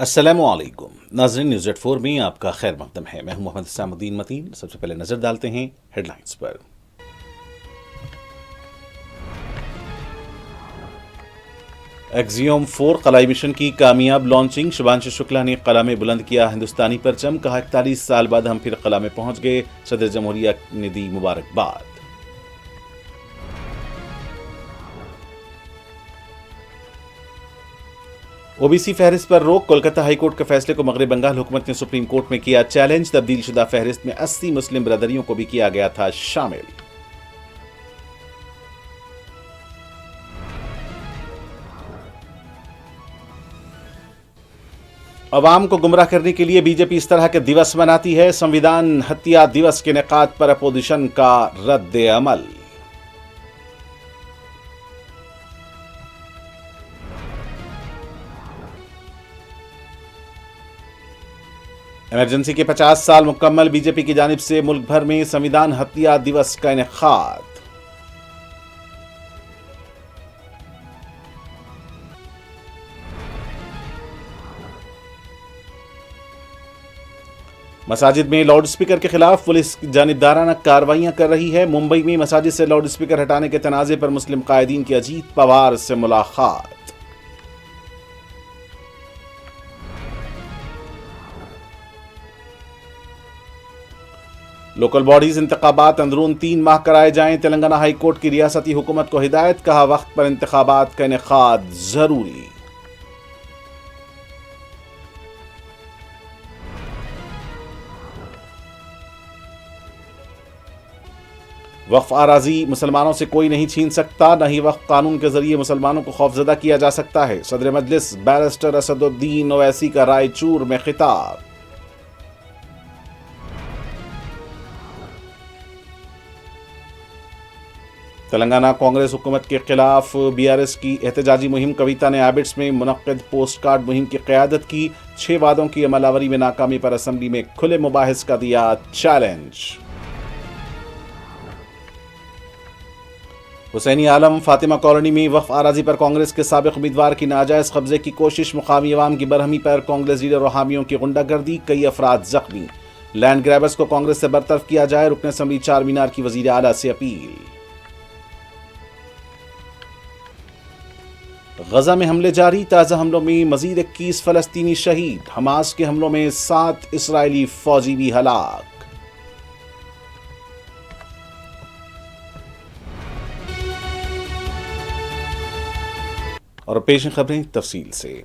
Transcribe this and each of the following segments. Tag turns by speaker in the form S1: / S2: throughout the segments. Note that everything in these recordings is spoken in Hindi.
S1: अस्सलामुअलैकुम नाज़रीन, न्यूज़ एट 4 में आपका खैर मकदम है। मैं हूं मोहम्मद इस्लामुद्दीन मतीन। सबसे पहले नजर डालते हैं हेडलाइंस पर। एक्जियोम 4 कलाई मिशन की कामयाब लॉन्चिंग। शुभांशु शुक्ला ने कला में बुलंद किया हिंदुस्तानी परचम। कहा 41 साल बाद हम फिर कला में पहुंच गए। सदर जमहूरिया ने दी मुबारकबाद। ओबीसी फहरिस्त पर रोक। कोलकाता हाईकोर्ट के फैसले को मगरब बंगाल हुकूमत ने सुप्रीम कोर्ट में किया चैलेंज। तब्दील शुदा फहरिस्त में 80 मुस्लिम बरदरियों को भी किया गया था शामिल। अवाम को गुमराह करने के लिए बीजेपी इस तरह के दिवस मनाती है। संविधान हत्या दिवस के निकात पर अपोजिशन का रद्द अमल। इमरजेंसी के 50 साल मुकम्मल। बीजेपी की जानिब से मुल्क भर में संविधान हत्या दिवस का इनेकाद। मसाजिद में लाउड स्पीकर के खिलाफ पुलिस जानिबदाराना कार्रवाइयां कर रही है। मुंबई में मसाजिद से लाउड स्पीकर हटाने के तनाजे पर मुस्लिम कायदीन की अजीत पवार से मुलाकात। लोकल बॉडीज इंतखाबात अंदरून 3 माह कराए जाएं। तेलंगाना हाई कोर्ट की रियासती हुकूमत को हिदायत। कहा वक्त पर इंतखाबात का इनेकाद जरूरी। वक्फ आराजी मुसलमानों से कोई नहीं छीन सकता, न ही वक्फ कानून के जरिए मुसलमानों को खौफजदा किया जा सकता है। सदर मजलिस बैरिस्टर असदुद्दीन ओवैसी का रायचूर में खिताब। तेलंगाना कांग्रेस हुकूमत के खिलाफ बीआरएस की एहतजाजी मुहिम। कविता ने एबिट्स में मुनक्किद पोस्ट कार्ड मुहिम की क़यादत की। 6 वादों की अमलावरी में नाकामी पर असम्बली में खुले मुबाहिस का दिया चैलेंज। हुसैनी आलम फातिमा कॉलोनी में वक्फ आराजी पर कांग्रेस के साबिक उम्मीदवार की नाजायज कब्जे की कोशिश। मुकामी अवाम की बरहमी पर कांग्रेस लीडर और हामियों की गुंडागर्दी। कई अफराद जख्मी। लैंड ग्रैबर्स को कांग्रेस से बरतरफ किया जाए। रुकन असम्बली चार मीनार की वजीर आला से अपील। गजा में हमले जारी। ताज़ा हमलों में मजीद 21 फलस्तीनी शहीद। हमास के हमलों में 7 इसराइली फौजी भी हलाक। और पेश खबरें तफसील से।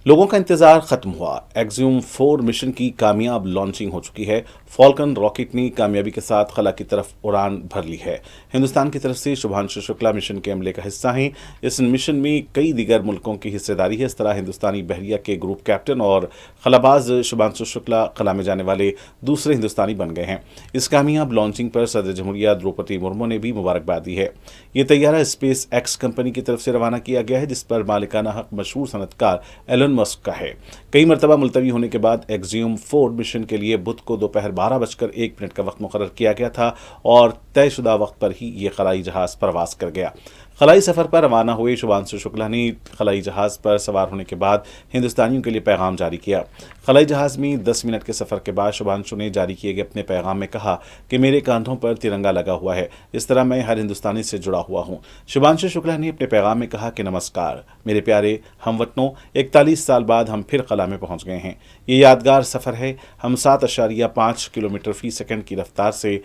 S1: लोगों का इंतजार खत्म हुआ। एक्जियोम 4 मिशन की कामयाब लॉन्चिंग हो चुकी है। फॉल्कन रॉकेट ने कामयाबी के साथ खला की तरफ उड़ान भर ली है। हिंदुस्तान की तरफ से शुभांशु शुक्ला मिशन के अमले का हिस्सा हैं। इस मिशन में कई दीगर मुल्कों की हिस्सेदारी है। इस तरह हिंदुस्तानी बहरिया के ग्रुप कैप्टन और खलाबाज शुभांशु शुक्ला खला में जाने वाले दूसरे हिंदुस्तानी बन गए हैं। इस कामयाब लॉन्चिंग पर सदर जमहूरिया द्रौपदी मुर्मू ने भी मुबारकबाद दी है। ये तैयारा स्पेस एक्स कंपनी की तरफ से रवाना किया गया है, जिस पर मालिकाना हक मशहूर सनतकार एलन मस्क का है। कई मरतबा मुलतवी होने के बाद एक्जियोम 4 मिशन के लिए बुध को दोपहर 12:01 का वक्त मुकर्रर किया गया था और तयशुदा वक्त पर ही ये खलाई जहाज परवास कर गया। खलाई सफर पर रवाना हुए शुभांशु शुक्ला ने खलाई जहाज पर सवार होने के बाद हिंदुस्तानियों के लिए पैगाम जारी किया। खलाई जहाज में 10 मिनट के सफर के बाद शुभांशु ने जारी किए गए अपने पैगाम में कहा कि मेरे कांधों पर तिरंगा लगा हुआ है, इस तरह मैं हर हिंदुस्तानी से जुड़ा हुआ हूँ। शुभांशु शुक्ला ने अपने पैगाम में कहा कि नमस्कार मेरे प्यारे हमवतनों, 41 साल बाद हम फिर खला में पहुंच गए हैं। ये यादगार सफर है। हम 7.5 किलोमीटर फी सेकंड की रफ्तार से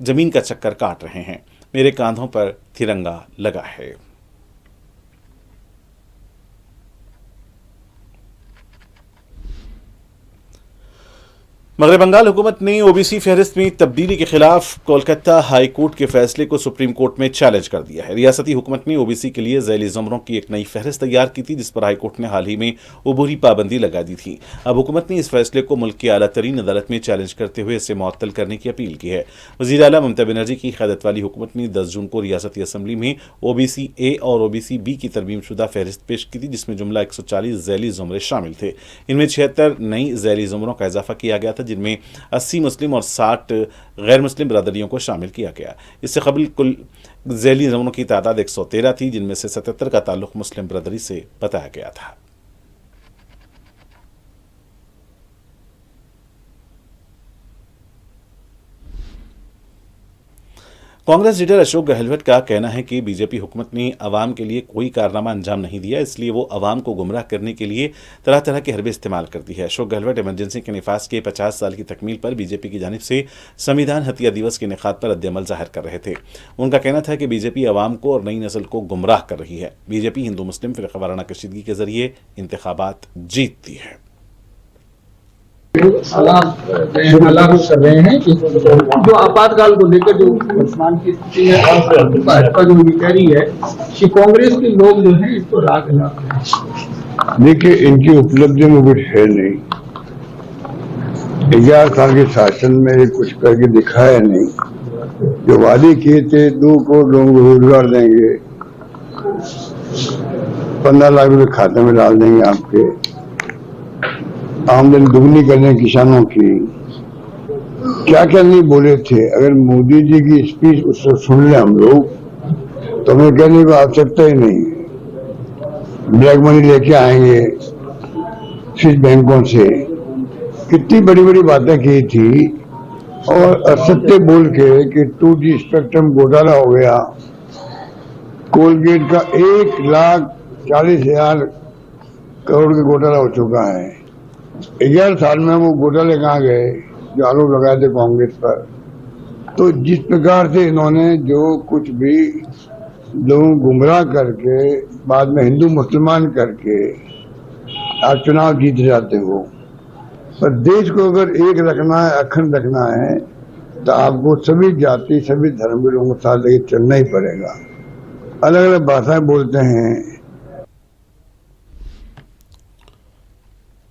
S1: जमीन का चक्कर काट रहे हैं। मेरे कांधों पर तिरंगा लगा है। मगरब बंगाल हुकूमत ने ओबीसी फहरिस्त में तब्दीली के खिलाफ कोलकाता हाई कोर्ट के फैसले को सुप्रीम कोर्ट में चैलेंज कर दिया है। रियासती हुकूमत ने ओबीसी के लिए ज़ैली ज़ुमरों की एक नई फहरिस्त तैयार की थी, जिस पर हाई कोर्ट ने हाल ही में अबूरी पाबंदी लगा दी थी। अब हुकूमत ने इस फैसले को मुल्क की आला तरीन अदालत में चैलेंज करते हुए इसे मुअत्तल करने की अपील की है। वज़ीर आला ममता बनर्जी की क़यादत वाली हुकूमत ने 10 जून को रियासती असम्बली में ओबीसी ए और ओबीसी बी की तरमीम शुदा फहरिस्त पेश की थी, जिसमें जुमला 140 ज़ैली ज़ुमरे शामिल थे। इनमें 76 नई ज़ैली ज़ुमरों का इजाफा किया गया था, जिनमें 80 मुस्लिम और 60 गैर मुस्लिम बरादरियों को शामिल किया गया। इससे कबल कुल ज़ैली ज़ुमरों की तादाद 113 थी, जिनमें से 77 का ताल्लुक मुस्लिम बरादरी से बताया गया था। कांग्रेस लीडर अशोक गहलोत का कहना है कि बीजेपी हुकूमत ने अवाम के लिए कोई कारनामा अंजाम नहीं दिया, इसलिए वो अवाम को गुमराह करने के लिए तरह तरह के हरबे इस्तेमाल करती है। अशोक गहलोत इमरजेंसी के नफाज के 50 साल की तकमील पर बीजेपी की जानिब से संविधान हत्या दिवस के इनेकाद पर रद्द-ए-अमल जाहिर कर रहे थे। उनका कहना था कि बीजेपी अवाम को और नई नस्ल को गुमराह कर रही है। बीजेपी हिंदू मुस्लिम फिरकावाराना कशीदगी के जरिए इंतखाबात जीतती है।
S2: हालात कर रहे हैं कि जो आपातकाल को लेकर जो वर्तमान की स्थिति है, भाजपा जो ये कह रही है कि कांग्रेस के लोग जो है इसको राग ला रहे हैं।
S3: देखिए, इनकी उपलब्धि में कुछ है नहीं। 11 साल के शासन में ये कुछ करके दिखाया नहीं। जो वादे किए थे 2 करोड़ लोगों को रोजगार देंगे, 15 लाख रुपए खाते में डाल देंगे, आपके आमदनी दुगनी करने किसानों की, क्या क्या नहीं बोले थे। अगर मोदी जी की स्पीच उससे सुन ले हम लोग तो हमें कहने की आवश्यकता ही नहीं। ब्लैक मनी लेके आएंगे स्विस बैंकों से, कितनी बड़ी बड़ी बातें की थी, और असत्य बोल के कि 2G स्पेक्ट्रम घोटाला हो गया। कोलगेट का 1,40,000 करोड़ का घोटाला हो चुका है। 11 साल में वो घोटाले कहाँ गए जो आरोप लगाए थे कांग्रेस पर। तो जिस प्रकार से इन्होंने जो कुछ भी लोगों को गुमराह करके बाद में हिंदू मुसलमान करके आप चुनाव जीत जाते हो, पर देश को अगर एक रखना है, अखंड रखना है, तो आपको सभी जाति सभी धर्म के लोगों के साथ लेके चलना ही पड़ेगा। अलग अलग भाषाएं बोलते हैं।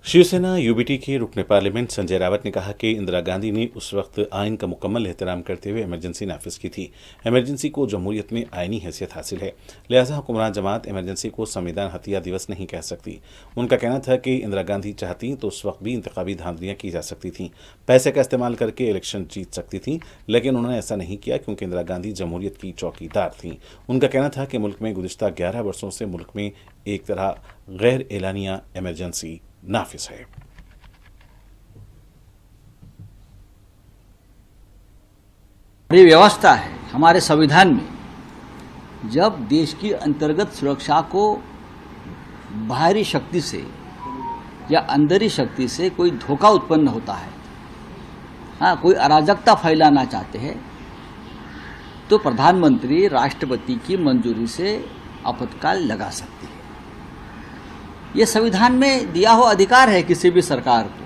S1: शिवसेना यूबीटी के रुकने पार्लियामेंट संजय रावत ने कहा कि इंदिरा गांधी ने उस वक्त आइन का मुकम्मल एहतराम करते हुए इमरजेंसी नाफिज की थी। इमरजेंसी को जमहूरियत में आइनी हैसियत हासिल है, लिहाजा हुक्मरान जमात इमरजेंसी को संविधान हत्या दिवस नहीं कह सकती। उनका कहना था कि इंदिरा गांधी चाहती तो उस वक्त भी इंतखाबी धांधलियां की जा सकती थीं, पैसे का इस्तेमाल करके इलेक्शन जीत सकती थीं, लेकिन उन्होंने ऐसा नहीं किया क्योंकि इंदिरा गांधी जमहूरियत की चौकीदार थीं। उनका कहना था कि मुल्क में गुज़िश्ता 11 वर्षों से मुल्क में एक तरह गैर एलानिया इमरजेंसी नाफिज है।
S4: ये व्यवस्था है हमारे संविधान में, जब देश की अंतर्गत सुरक्षा को बाहरी शक्ति से या अंदरी शक्ति से कोई धोखा उत्पन्न होता है, हाँ, कोई अराजकता फैलाना चाहते हैं, तो प्रधानमंत्री राष्ट्रपति की मंजूरी से आपातकाल लगा सकती है। ये संविधान में दिया हुआ अधिकार है किसी भी सरकार को,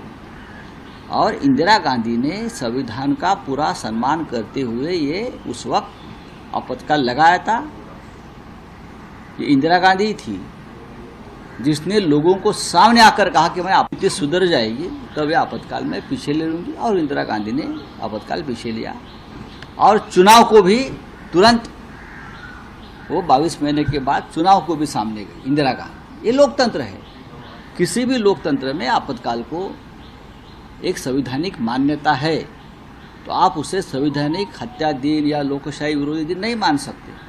S4: और इंदिरा गांधी ने संविधान का पूरा सम्मान करते हुए ये उस वक्त आपातकाल लगाया था। ये इंदिरा गांधी थी जिसने लोगों को सामने आकर कहा कि मैं आपत्ति सुधर जाएगी तब ये आपातकाल में पीछे ले लूँगी, और इंदिरा गांधी ने आपातकाल पीछे लिया और चुनाव को भी तुरंत, वो 22 महीने के बाद चुनाव को भी सामने गई इंदिरा गांधी। ये लोकतंत्र है। किसी भी लोकतंत्र में आपातकाल को एक संवैधानिक मान्यता है, तो आप उसे संवैधानिक हत्या दिन या लोकशाही विरोधी दिन नहीं मान सकते।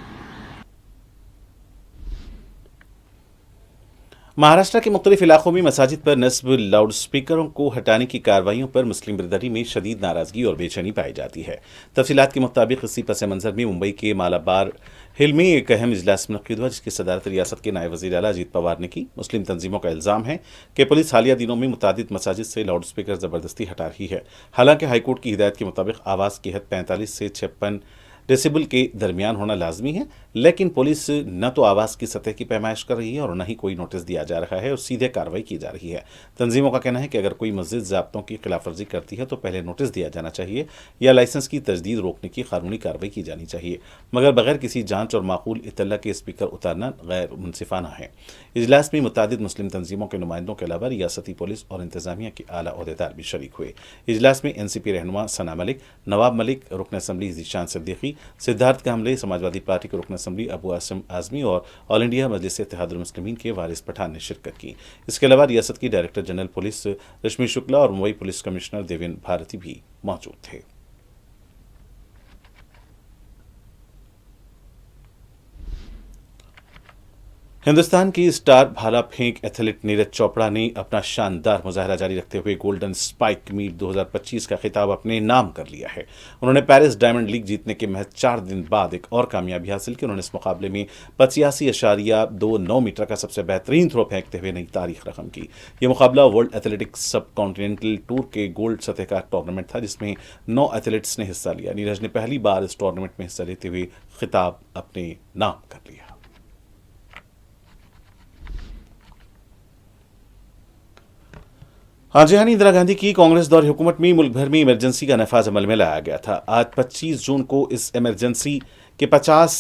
S1: महाराष्ट्र के मुख्तलिफ इलाकों में मसाजिद पर नस्ब लाउड स्पीकरों को हटाने की कार्रवाइयों पर मुस्लिम बिरदरी में शदीद नाराजगी और बेचैनी पाई जाती है। तफसीलात के मुताबिक इसी पस मंजर में मुंबई के मालाबार हिल में एक अहम इजलास मुनक्किद हुआ, जिसकी सदारत रियासत के नायब वज़ीर आला अजीत पवार ने की। मुस्लिम तंजीमों का इल्ज़ाम है कि पुलिस हालिया दिनों में मुतादिद मसाजिद से लाउड स्पीकर ज़बरदस्ती हटा रही है। हालांकि हाईकोर्ट की हिदायत के मुताबिक आवाज़ की हद 45 से 56 डेसिबल के दरमियान होना लाजमी है, लेकिन पुलिस न तो आवाज़ की सतह की पैमाइश कर रही है और न ही कोई नोटिस दिया जा रहा है और सीधे कार्रवाई की जा रही है। तंजीमों का कहना है कि अगर कोई मस्जिद ज़ाब्तों की खिलाफवर्जी करती है तो पहले नोटिस दिया जाना चाहिए या लाइसेंस की तजदीद रोकने की कानूनी कार्रवाई की जानी चाहिए, मगर बगैर किसी जांच और माकूल इत्तला के स्पीकर उतारना गैर मुनसिफाना है। इजलास में मुतादिद मुस्लिम तंजीमों के नुमाइंदों के अलावा रियासती पुलिस और इंतजामिया के आला ओहदेदार भी शरीक हुए। इजलास में एनसीपी रहनुमा सना मलिक, नवाब मलिक, रुकन असम्बली ज़ीशान सिद्दीकी, सिद्धार्थ कामले, समाजवादी पार्टी के रुकन असम्बली अबू आसिम आजमी और ऑल इंडिया मजलिस इत्तेहादुल मुस्लिमीन के वारिस पठान ने शिरकत की। इसके अलावा रियासत की डायरेक्टर जनरल पुलिस रश्मि शुक्ला और मुंबई पुलिस कमिश्नर देवेन भारती भी मौजूद थे। हिंदुस्तान की स्टार भाला फेंक एथलीट नीरज चोपड़ा ने अपना शानदार मुजाहरा जारी रखते हुए गोल्डन स्पाइक मीट 2025 का खिताब अपने नाम कर लिया है। उन्होंने पेरिस डायमंड लीग जीतने के महज 4 दिन बाद एक और कामयाबी हासिल की। उन्होंने इस मुकाबले में 85.29 मीटर का सबसे बेहतरीन थ्रो फेंकते हुए नई तारीख रकम की। यह मुकाबला वर्ल्ड एथलेटिक्स सब कॉन्टिनेंटल टूर के गोल्ड सतह का टूर्नामेंट था, जिसमें 9 एथलीट्स ने हिस्सा लिया। नीरज ने पहली बार इस टूर्नामेंट में हिस्सा लेते हुए खिताब अपने नाम कर लिया। आज यानी इंदिरा गांधी की कांग्रेस दौर हुकूमत में मुल्क भर में इमरजेंसी का नफाज अमल में लाया गया था। आज 25 जून को इस इमरजेंसी के 50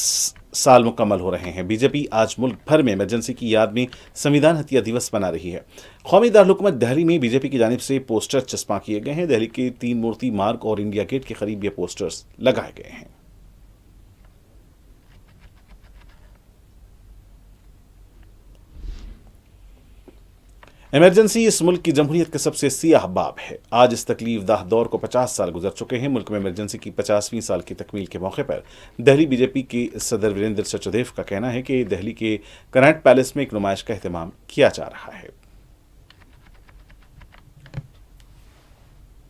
S1: साल मुकम्मल हो रहे हैं। बीजेपी आज मुल्क भर में इमरजेंसी की याद में संविधान हत्या दिवस मना रही है। कौमी दारकूमत दिल्ली में बीजेपी की जानिब से पोस्टर चस्पा किए गए हैं। दिल्ली के 3 मूर्ति मार्ग और इंडिया गेट के करीब ये पोस्टर्स लगाए गए हैं। इमरजेंसी इस मुल्क की जमहूरियत के सबसे सियाह बाब है। आज इस तकलीफदाह दौर को 50 साल गुजर चुके हैं। मुल्क में इमरजेंसी की 50वीं साल की तकमील के मौके पर दिल्ली बीजेपी के सदर वीरेंद्र सचदेव का कहना है कि दिल्ली के कनॉट पैलेस में एक नुमाइश का एहतमाम किया जा रहा है।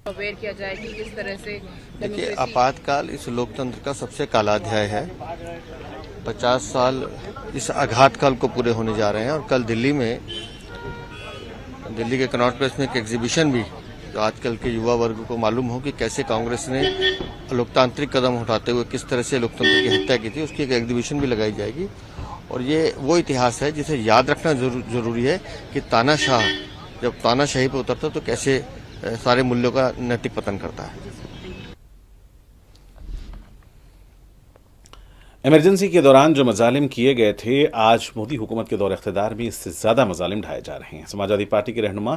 S5: अवेयर किया जाए कि किस तरह से
S6: देखिए, आपातकाल इस लोकतंत्र का सबसे काला अध्याय है। 50 साल इस आघात काल को पूरे होने जा रहे हैं और कल दिल्ली के कनॉट प्लेस में एक एग्जीबिशन भी, जो आजकल के युवा वर्ग को मालूम हो कि कैसे कांग्रेस ने लोकतांत्रिक कदम उठाते हुए किस तरह से लोकतंत्र की हत्या की थी, उसकी एक एग्जीबिशन भी लगाई जाएगी। और ये वो इतिहास है जिसे याद रखना जरूरी है कि तानाशाह जब तानाशाही पर उतरता तो कैसे सारे मूल्यों का नैतिक पतन करता है।
S1: इमरजेंसी के दौरान जो मजालिम किए गए थे, आज मोदी हुकूमत के दौर इख्तिदार में इससे ज्यादा मजालिम ढाए जा रहे हैं। समाजवादी पार्टी के रहनुमा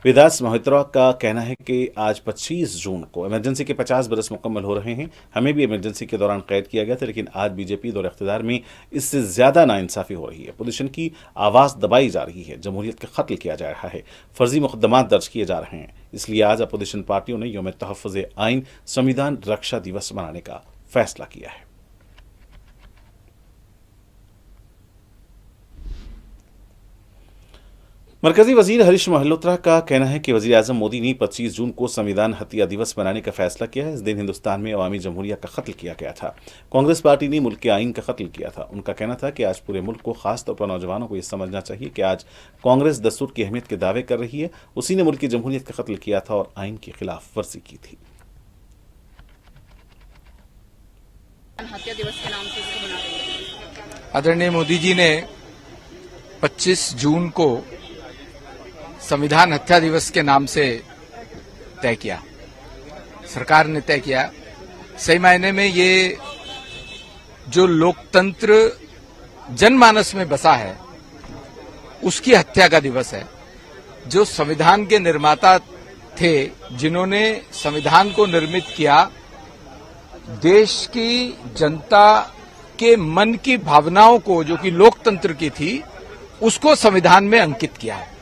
S1: वेदास मोहित्रा का कहना है कि आज 25 जून को इमरजेंसी के 50 बरस मुकम्मल हो रहे हैं। हमें भी इमरजेंसी के दौरान कैद किया गया था, लेकिन आज बीजेपी दौर इख्तिदार में इससे ज्यादा नाइंसाफी हो रही है। अपोजिशन की आवाज दबाई जा रही है, जमहूरियत का कत्ल किया जा रहा है, फर्जी मुकदमात दर्ज किए जा रहे हैं। इसलिए आज अपोजिशन पार्टियों ने यौम तहफ़्फ़ुज़ आइन संविधान रक्षा दिवस मनाने का फैसला किया है। मरकजी वजीर हरीश मल्होत्रा का कहना है कि वजीर आजम मोदी ने 25 जून को संविधान हत्या दिवस मनाने का फैसला किया है। इस दिन हिंदुस्तान में अवामी जमहूरिया का कत्ल किया गया था। कांग्रेस पार्टी ने मुल्क के आइन का कत्ल किया था। उनका कहना था कि आज पूरे मुल्क को, खासतौर पर नौजवानों को यह समझना चाहिए कि आज कांग्रेस दस्तूर की अहमियत के दावे कर रही है। उसी ने मुल्क की जमहूरियत का कत्ल किया था और आइन की खिलाफ वर्जी की थी।
S5: हत्या दिवस के नाम से इसको मना रही है।
S7: आदरणीय मोदी जी ने 25 जून को संविधान हत्या दिवस के नाम से तय किया, सरकार ने तय किया। सही मायने में ये जो लोकतंत्र जनमानस में बसा है उसकी हत्या का दिवस है। जो संविधान के निर्माता थे, जिन्होंने संविधान को निर्मित किया, देश की जनता के मन की भावनाओं को, जो कि लोकतंत्र की थी, उसको संविधान में अंकित किया है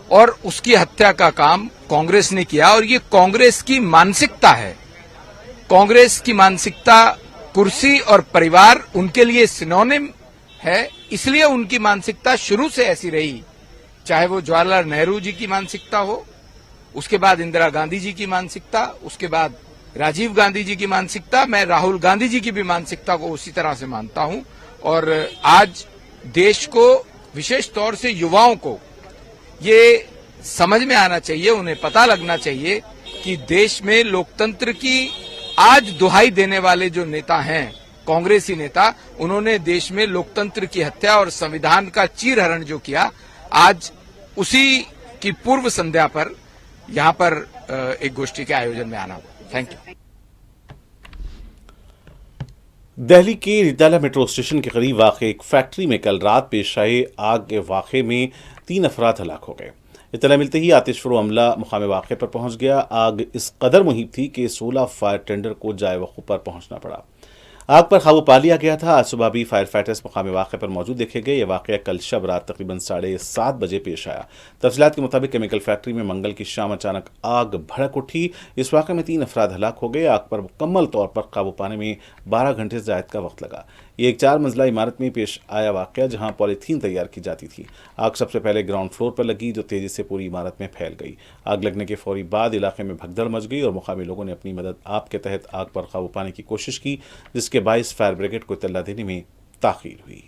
S7: और उसकी हत्या का काम कांग्रेस ने किया। और ये कांग्रेस की मानसिकता है। कांग्रेस की मानसिकता कुर्सी और परिवार उनके लिए सिनोनिम है, इसलिए उनकी मानसिकता शुरू से ऐसी रही। चाहे वो जवाहरलाल नेहरू जी की मानसिकता हो, उसके बाद इंदिरा गांधी जी की मानसिकता, उसके बाद राजीव गांधी जी की मानसिकता, मैं राहुल गांधी जी की भी मानसिकता को उसी तरह से मानता हूं। और आज देश को, विशेष तौर से युवाओं को, ये समझ में आना चाहिए, उन्हें पता लगना चाहिए कि देश में लोकतंत्र की आज दुहाई देने वाले जो नेता हैं, कांग्रेसी नेता, उन्होंने देश में लोकतंत्र की हत्या और संविधान का चीरहरण जो किया, आज उसी की पूर्व संध्या पर यहां पर एक गोष्ठी के आयोजन में आना हुआ। Thank you.
S1: दिल्ली के रिताला मेट्रो स्टेशन के करीब वाक़े एक फैक्ट्री में कल रात पेश आए आग के वाक़े में 3 अफराद हलाक हो गए। इत्तला मिलते ही आतिशफरो अमला मुकाम वाक़े पर पहुंच गया। आग इस कदर मुहिब थी कि 16 फायर टेंडर को जाए वक़्त पर पहुंचना पड़ा। आग पर काबू पा लिया गया था। आज सुबह भी फायर फाइटर्स मुकाम वाक़े पर मौजूद देखे गए। यह वाक़या कल शब रात तकरीबन 7:30 बजे पेश आया। तफसीलात के मुताबिक केमिकल फैक्ट्री में मंगल की शाम अचानक आग भड़क उठी। इस वाक़े में 3 अफराद हलाक हो गए। आग पर मुकम्मल तौर पर काबू पाने में 12 घंटे से ज़ायद का वक्त लगा। ये एक 4 मंजिला इमारत में पेश आया वाकया, जहां पॉलीथीन तैयार की जाती थी। आग सबसे पहले ग्राउंड फ्लोर पर लगी, जो तेजी से पूरी इमारत में फैल गई। आग लगने के फौरी बाद इलाके में भगदड़ मच गई और मुकामी लोगों ने अपनी मदद आप के तहत आग पर काबू पाने की कोशिश की, जिसके बायस फायर ब्रिगेड को इत्तला देने में ताखीर हुई।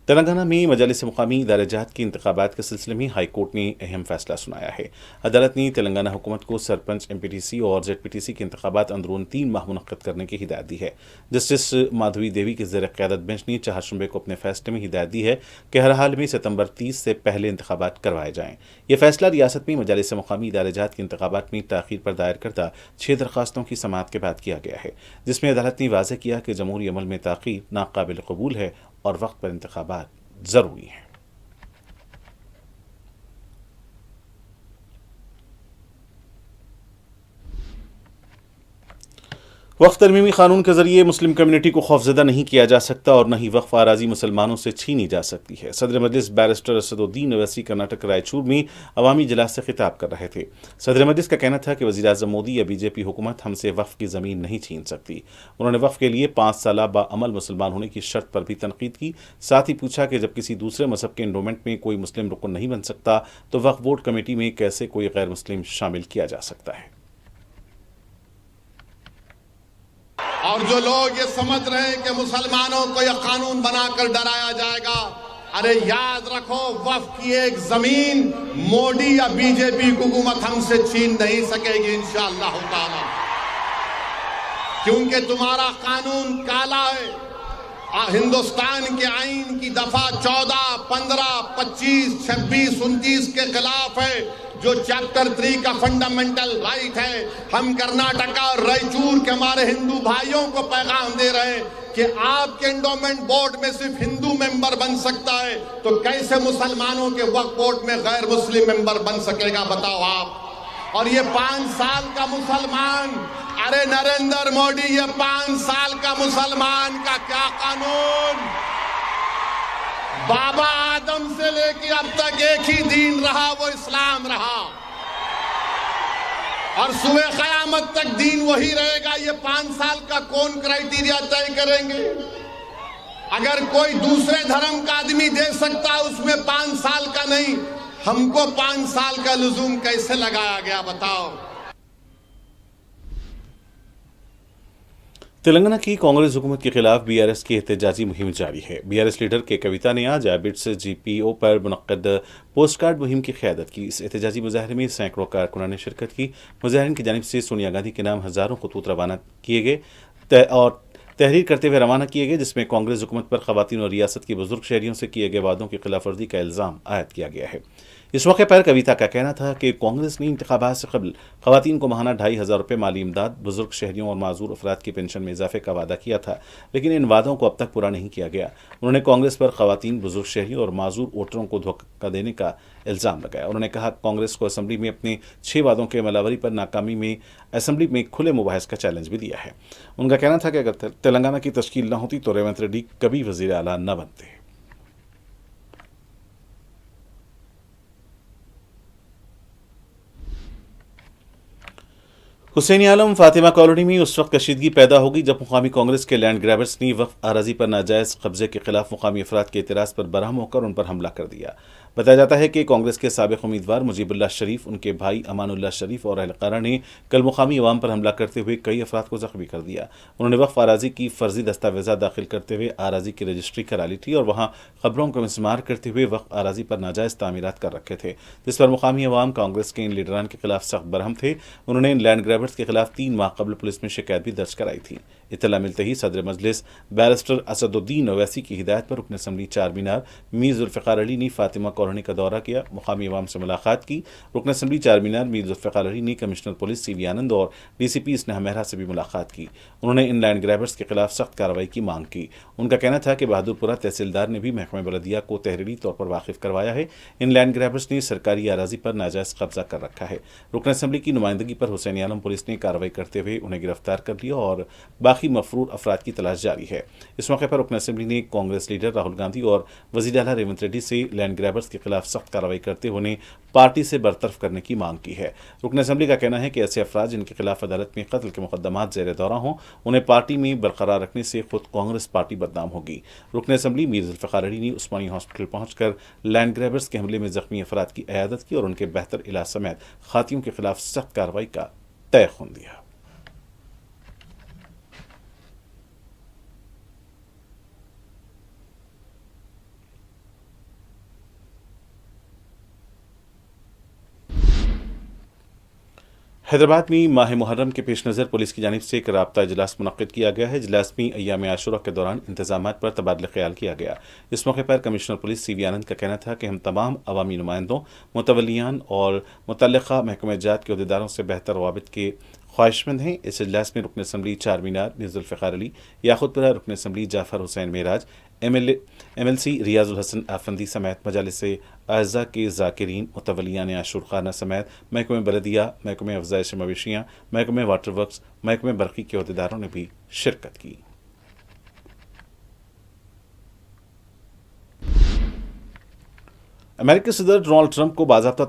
S1: तेलंगाना में मजालिस मुकामी दारजात के इंतखाबात के सिलसिले में हाई कोर्ट ने अहम फैसला सुनाया है। अदालत ने तेलंगाना हुकूमत को सरपंच, एमपीटीसी और जेडपीटीसी के इंतखाबात अंदरून 3 माह मुनक्किद करने की हिदायत दी है। जस्टिस माधवी देवी के ज़ेर क़यादत बेंच ने 4 शुबे को अपने फैसले में हिदायत दी है कि हर हाल में सितंबर 30 से पहले इंतखाबात करवाए जाएँ। यह फैसला रियासत में मजालिस मुकामी दारजात के इंतखाबात में ताख़ीर पर दायर करदा 6 दरख्वास्तों की समाअत के बाद किया गया है, जिसमें अदालत ने वाज़ेह किया कि जमहूरी अमल में ताख़ीर नाकाबिल कबूल है और वक्त पर इंतखाबात जरूरी है। वक्फ तरमीमी कानून के जरिए मुस्लिम कम्युनिटी को खौफजदा नहीं किया जा सकता और न ही वक्फ आराजी मुसलमानों से छीनी जा सकती है। सदर मजलिस बैरिस्टर असदुद्दीन ओवैसी कर्नाटक रायचूर में अवामी इजलास से खिताब कर रहे थे। सदर मजलिस का कहना था कि वज़ीर आज़म मोदी या बीजेपी हुकूमत हमसे वक्फ की ज़मीन नहीं छीन सकती। उन्होंने वक्फ के लिए 5 साल बाअमल मुसलमान होने की शर्त पर भी तनकीद की। साथ ही पूछा कि जब किसी दूसरे मजहब के इंडोमेंट में कोई मुस्लिम रुकन नहीं बन सकता तो वक्फ बोर्ड कमेटी में कैसे कोई गैर मुस्लिम शामिल किया जा सकता है।
S8: और जो लोग ये समझ रहे हैं कि मुसलमानों को यह कानून बनाकर डराया जाएगा, अरे याद रखो, वक्फ की एक जमीन मोदी या बीजेपी हुकूमत हमसे छीन नहीं सकेगी इंशाअल्लाह ताला, क्योंकि तुम्हारा कानून काला है। हिंदुस्तान के आईन की दफा 14, 15, 25, 26, 29 के खिलाफ है, जो चैप्टर 3 का फंडामेंटल राइट है। हम कर्नाटका और रायचूर के हमारे हिंदू भाइयों को पैगाम दे रहे हैं कि आपके एंडोमेंट बोर्ड में सिर्फ हिंदू मेंबर बन सकता है, तो कैसे मुसलमानों के वक्फ बोर्ड में गैर मुस्लिम मेंबर बन सकेगा, बताओ आप। और ये 5 साल का मुसलमान, अरे नरेंद्र मोदी, ये 5 साल का मुसलमान का क्या कानून? बाबा आदम से लेके अब तक एक ही दीन रहा, वो इस्लाम रहा, और सुबह क़यामत तक दीन वही रहेगा। ये 5 साल का कौन क्राइटेरिया तय करेंगे? अगर कोई दूसरे धर्म का आदमी दे सकता, उसमें 5 साल का नहीं, हमको 5 साल का लुजूम कैसे लगाया गया, बताओ।
S1: तेलंगाना की कांग्रेस हुकूमत के खिलाफ बीआरएस की एहतजाजी मुहिम जारी है। बीआरएस लीडर के कविता ने आज एबिट्स जीपीओ पर मुनक्कद पोस्ट कार्ड मुहिम की क़यादत की। इस एहतजाजी मुजाहरे में सैकड़ों कारकुनान ने शिरकत की। मुजाहरीन की जानिब से सोनिया गांधी के नाम हज़ारों खतूत रवाना किए गए और तहरीर करते हुए रवाना किए गए, जिसमें कांग्रेस हुकूमत पर ख़वातीन और रियासत के बुजुर्ग शहरियों से किए गए वादों की खिलाफवर्जी का इल्ज़ाम आयद किया गया है। इस मौके पर कविता का कहना था कि कांग्रेस ने इंतखाबात से कबल ख़वातीन को माहाना 2500 रुपये माली इमदाद, बुजुर्ग शहरियों और माजूर अफराद की पेंशन में इजाफे का वादा किया था, लेकिन इन वादों को अब तक पूरा नहीं किया गया। उन्होंने कांग्रेस पर ख़वातीन, बुजुर्ग शहरियों और माजूर वोटरों को धोखा देने का इल्ज़ाम लगाया। उन्होंने कहा कांग्रेस को असम्बली में अपने 6 वादों के अमलावरी पर नाकामी में असम्बली में खुले मुबाहिस का चैलेंज भी दिया है। उनका कहना था कि अगर तेलंगाना की तश्कील न होती तो रेवंत रेड्डी कभी वज़ीर आला न बनते। हुसैनी आलम फातिमा कॉलोनी में उस वक्त कशीदगी पैदा होगी जब मुकामी कांग्रेस के लैंड ग्रैबर्स ने वक्फ आराजी पर नाजायज़ कब्जे के खिलाफ मुकामी अफराद के एतराज़ पर बरहम होकर उन पर हमला कर दिया। बताया जाता है कि कांग्रेस के साबिक़ उम्मीदवार मुजीबुल्लाह शरीफ, उनके भाई अमानुल्लाह शरीफ और अहलकारा ने कल मुकामी अवाम पर हमला करते हुए कई अफराद को जख्मी कर दिया। उन्होंने वक्फ आराजी की फर्जी दस्तावेज़ात दाखिल करते हुए आराजी की रजिस्ट्री करा ली थी और वहाँ खबरों को मिसमार करते हुए वक्फ आराजी पर नाजायज़ तामीरात कर रखे थे, जिस पर मुकामी अवाम कांग्रेस के इन लीडरान के खिलाफ सख्त बरहम थे। उन्होंने इन लैंड ग्रैबर्स के खिलाफ 3 माह कबल पुलिस में शिकायत भी दर्ज कराई थी। इत्तला मिलते ही सदर मजलिस बैरिस्टर असदुद्दीन ओवैसी की हिदायत पर रुकन असम्बली चार मीनार मीर जुल्फ़िकार अली ने फातिमा कॉलोनी का दौरा किया, मुकामी अवाम से मुलाकात की। रुकन असम्बली चार मीनार मीर जुल्फ़िकार अली ने कमिश्नर पुलिस सीवी आनंद और डीसीपी स्नेहा मेहरा से भी मुलाकात की। उन्होंने इन लैंड ग्रैबर्स के खिलाफ सख्त कार्रवाई की मांग की। उनका कहना था कि बहादुरपुरा तहसीलदार ने भी महकमे बलदिया को तहरीरी तौर पर वाकिफ करवाया है। इन लैंड ग्रैबर्स ने सरकारी अराजी पर नाजायज़ कब्जा कर रखा है। रुकन असम्बली की नुमाइंदगी पर हुसैनी आलम पुलिस ने कार्रवाई करते हुए उन्हें गिरफ्तार कर लिया और बाकी मफरूर अफराद की तलाश जारी है। इस मौके पर रुकन असेंबली ने कांग्रेस लीडर राहुल गांधी और वजीर आला रेवंत रेड्डी से लैंड ग्रैबर्स के खिलाफ सख्त कार्रवाई करते हुए उन्हें पार्टी से बरतरफ करने की मांग की है। रुकन असेंबली का कहना है कि ऐसे अफराद जिनके खिलाफ अदालत में कत्ल के मुकदमात ज़ेर दौरा हों, उन्हें पार्टी में बरकरार रखने से खुद कांग्रेस पार्टी बदनाम होगी। रुकन असेंबली मीर जुल्फ़िकार अली ने उस्मानी हॉस्पिटल पहुंचकर लैंड ग्रैबर्स के हमले में जख्मी अफराद की इयादत की और उनके बेहतर इलाज समेत खातियों के खिलाफ सख्त कार्रवाई का तय खून दिया। हैदराबाद में माह मुहर्रम के पेश नज़र पुलिस की जानिब से एक राब्ता इजलास मुनक्किद किया गया है। इजलास में अय्याम आशुरा के दौरान इंतजामात पर तबादला ख्याल किया गया। इस मौके पर कमिश्नर पुलिस CV आनंद का कहना था कि हम तमाम अवामी नुमाइंदों, मुतवल्लियान और मुतल्लिका महकमे जात के अहदेदारों से बेहतर रवाबित के ख्वाहिशमंद हैं। इस इजलास में रुकन असेंबली चार मीनार मीर जुल्फ़िकार अली, याकूतपुरा रुकन असेंबली जाफर हुसैन मेराज, MLC रियाजुल हसन आफंदी समेत मजालिस आज़ा के ज़ाकिरीन, मुतवल्लियान आशूर खाना समेत महकमे बलदिया, महकमे अफ़ज़ाइश मवेशियाँ, महकमे वाटर वर्क्स, महकमे बरक़ी के अहदेदारों ने भी शिरकत की। अमेरिकी सदर डोनाल्ड ट्रंप को बाज़ाब्ता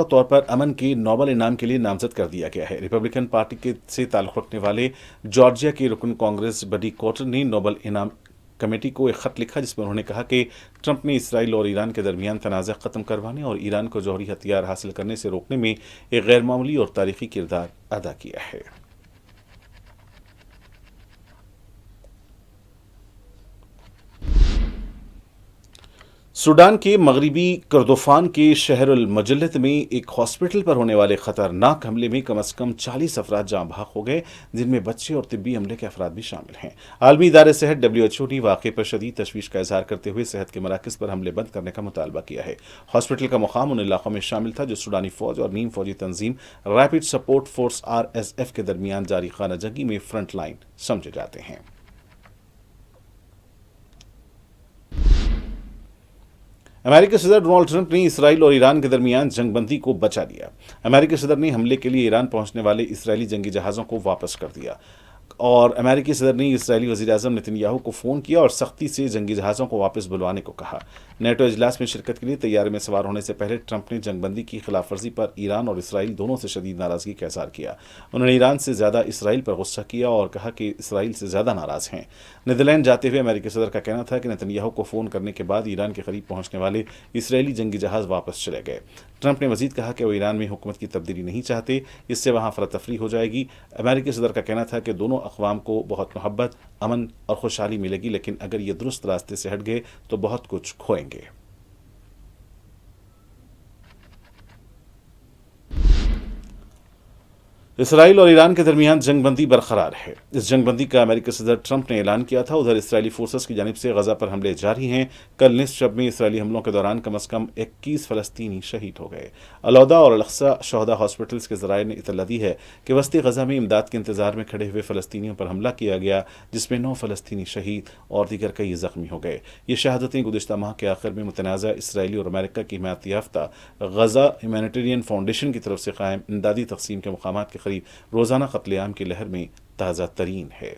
S1: तौर पर अमन के नोबेल इनाम के लिए नामजद कर दिया गया है। रिपब्लिकन पार्टी से ताल्लुक़ रखने वाले जॉर्जिया के रुकन कांग्रेस बडी कॉर्टर ने नोबेल इनाम कमेटी को एक खत लिखा, जिसमें उन्होंने कहा कि ट्रंप ने इसराइल और ईरान के दरमियान तनाज़ा ख़त्म करवाने और ईरान को जौहरी हथियार हासिल करने से रोकने में एक गैरमामूली और तारीख़ी किरदार अदा किया है। सूडान के मगरबी कुर्दोफान के शहर अल मजल्लत में एक हॉस्पिटल पर होने वाले खतरनाक हमले में कम से कम 40 अफराद जाँ बहक हो गए, जिनमें बच्चे और तिब्बी अमले के अफराद भी शामिल हैं। आलमी इदारे सेहत WHO ने वाक़े पर शदीद तशवीश का इजहार करते हुए सेहत के मराकज़ पर हमले बंद करने का मुतालबा किया है। हॉस्पिटल का मुकाम उन इलाकों में शामिल था जो सूडानी फौज और नीम फौजी तंजीम रैपिड सपोर्ट फोर्स RSF के दरमियान जारी खाना जंगी में फ्रंट लाइन समझे जाते हैं। अमेरिकी सदर डोनाल्ड ट्रंप ने इसराइल और ईरान के दरमियान जंगबंदी को बचा लिया। अमेरिकी सदर ने हमले के लिए ईरान पहुंचने वाले इसराइली जंगी जहाज़ों को वापस कर दिया और अमेरिकी सदर ने इसराइली वज़ीर-ए-आज़म नेतन्याहू को फ़ोन किया और सख्ती से जंगी जहाज़ों को वापस बुलवाने को कहा। नेटो इजलास में शिरकत के लिए तैयारे में सवार होने से पहले ट्रंप ने जंगबंदी की खिलाफ वर्जी पर ईरान और इसराइल दोनों से शदीद नाराज़गी का इज़हार किया। उन्होंने ईरान से ज़्यादा इसराइल पर गुस्सा किया और कहा कि इसराइल से ज़्यादा नाराज़ हैं। नीदरलैंड जाते हुए अमेरिकी सदर का कहना था कि नेतन्याहू को फ़ोन करने के बाद ईरान के करीब पहुंचने वाले इसराइली जंगी जहाज़ वापस चले गए। ट्रंप ने मजीद कहा कि वो ईरान में हुकूमत की तब्दीली नहीं चाहते, इससे वहाँ अफरा-तफरी हो जाएगी। अमेरिकी सदर का कहना था कि दोनों अक़वाम को बहुत मोहब्बत, अमन और खुशहाली मिलेगी, लेकिन अगर ये दुरुस्त रास्ते से हट गए तो बहुत कुछ खोएंगे। इसराइल और ईरान के दरमियान जंगबंदी बरकरार है। इस जंगबंदी का अमेरिकी सदर ट्रंप ने ऐलान किया था। उधर इसराइली फोर्सेस की जानिब से गजा पर हमले जारी हैं। कल निस्फ शब में इसराइली हमलों के दौरान कम से कम 21 फ़लस्तीनी शहीद हो गए। अलौदा और अल-अक़सा शहदा हॉस्पिटल्स के ज़राए ने इत्तला दी है कि वस्ती गजा में इमदाद के इंतजार में खड़े हुए फ़लस्तीनियों पर हमला किया गया, जिसमें 9 फ़लस्तीनी शहीद और दीगर कई ज़ख्मी हो गए। ये शहादतें गुज़िश्ता माह के आखिर में मुतनाज़ा इसराइली और अमेरिका की हिमायत याफ्ता गजा ह्यूमैनिटेरियन फाउंडेशन की तरफ से कायम इमदादी तक़सीम के मकामात के करीब रोज़ाना क़त्ल-ए-आम की लहर में ताज़ा तरीन है।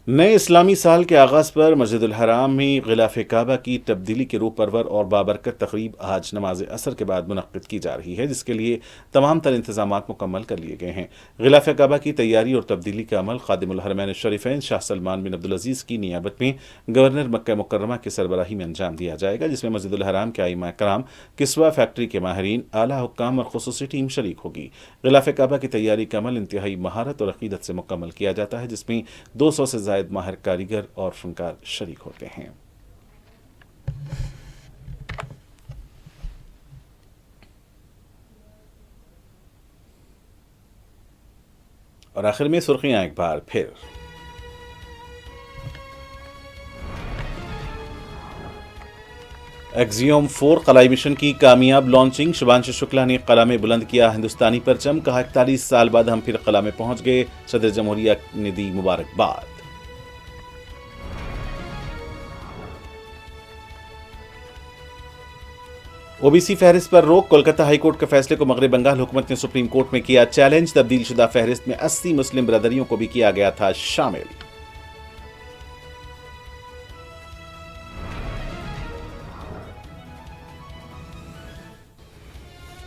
S1: नए इस्लामी साल के आगाज़ पर मस्जिदुल हराम में ग़िलाफ़ काबा की तब्दीली के रूह परवर और बाबरकत तक़रीब आज नमाज असर के बाद मुनक़्क़िद की जा रही है, जिसके लिए तमाम तर इंतज़ामात मुकम्मल कर लिए गए हैं। ग़िलाफ़ काबा की तैयारी और तब्दीली का अमल ख़ादिमुल हरमैन शरीफ़ैन शाह सलमान बिन अब्दुल अज़ीज़ की नियाबत में गवर्नर मक्का मुकर्रमा की सरबराही में अंजाम दिया जाएगा, जिसमें मस्जिदुल हराम के आइम्मा कराम, किस्वा फैक्ट्री के माहिरीन, आला हुक्काम और ख़ुसूसी टीम शरीक होगी। ग़िलाफ़ काबा की तैयारी का अमल इंतहाई महारत और अक़ीदत से मुकम्मल किया जाता है, जिसमें 200 से ज़ायद माहिर कारीगर और फनकार शरीक होते हैं। और आखिर में सुर्खियां एक बार फिर। एक्जियोम 4 कलाई मिशन की कामयाब लॉन्चिंग। शुभांशु शुक्ला ने कला में बुलंद किया हिंदुस्तानी परचम। कहा 41 साल बाद हम फिर कला में पहुंच गए। सदर जमहूरिया ने दी मुबारकबाद। ओबीसी फहरिस्त पर रोक। कोलकाता हाईकोर्ट के फैसले को मगरबी बंगाल हुकूमत ने सुप्रीम कोर्ट में किया चैलेंज। तब्दील शुदा फहरिस्त में 80 मुस्लिम ब्रदरियों को भी किया गया था शामिल।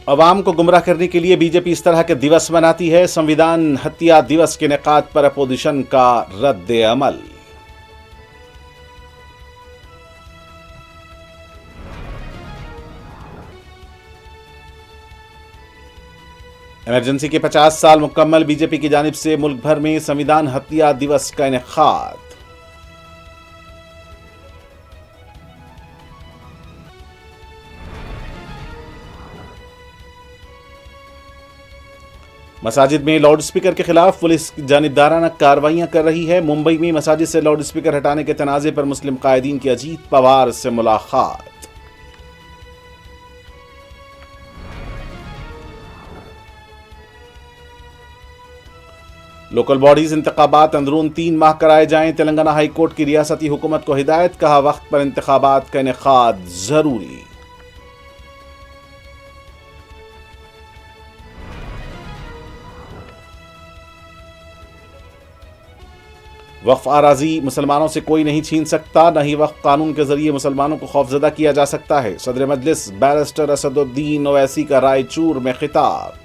S1: अवाम को गुमराह करने के लिए बीजेपी इस तरह के दिवस मनाती है। संविधान हत्या दिवस के निकात पर अपोजिशन का रद्द अमल। इमरजेंसी के 50 साल मुकम्मल। बीजेपी की जानिब से मुल्क भर में संविधान हत्या दिवस का इनेकाद। मसाजिद में लाउड स्पीकर के खिलाफ पुलिस जानिबदाराना कार्रवाइयां कर रही है। मुंबई में मसाजिद से लाउड स्पीकर हटाने के तनाज़े पर मुस्लिम कायदीन की अजीत पवार से मुलाकात। लोकल बॉडीज इंतखाबात अंदरून 3 माह कराए जाएं। तेलंगाना हाई कोर्ट की रियासती हुकूमत को हिदायत। कहा वक्त पर इंतखाबात का इनेकाद जरूरी। वक्फ आराजी मुसलमानों से कोई नहीं छीन सकता। न ही वक्फ कानून के जरिए मुसलमानों को खौफजदा किया जा सकता है। सदर मजलिस बैरिस्टर असदुद्दीन ओवैसी का रायचूर में खिताब।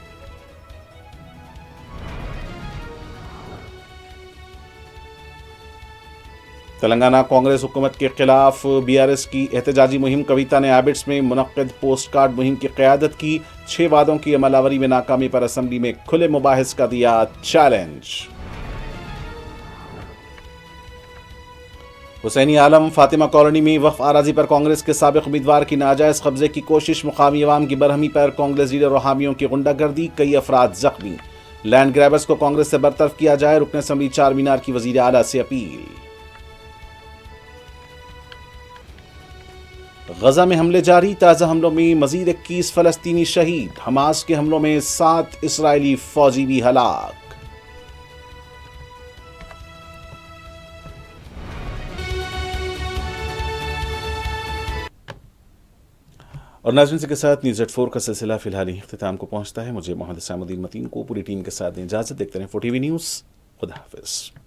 S1: तेलंगाना कांग्रेस हुकूमत के खिलाफ बीआरएस की एहतजाजी मुहिम। कविता ने एबिट्स में मुनक्किद पोस्ट कार्ड मुहिम की क़यादत की। 6 वादों की अमलावरी में नाकामी पर असम्बली में खुले मुबाहिस का दिया चैलेंज। हुसैनी आलम फातिमा कॉलोनी में वक्फ आराजी पर कांग्रेस के साबिक उम्मीदवार की नाजायज कब्जे की कोशिश। मुकामी अवाम की बरहमी पर कांग्रेस लीडर और हामियों की गुंडागर्दी। कई अफराद जख्मी। लैंड ग्रैबर्स को कांग्रेस से बरतरफ किया जाए। रुकन असम्बली चार मीनार की वजीर आला से अपील। गजा में हमले जारी। ताज़ा हमलों में मजीद 21 फलस्तीनी शहीद। हमास के हमलों में 7 इसराइली फौजी भी हलाक। और नाज़रीन के साथ न्यूज़ 4 का सिलसिला फिलहाल ही इख्तिताम को पहुंचता है। मुझे मोहम्मद सामुद्दीन मतीन को पूरी टीम के साथ इजाज़त। देखते रहें 4TV न्यूज़। खुदा हाफिज़।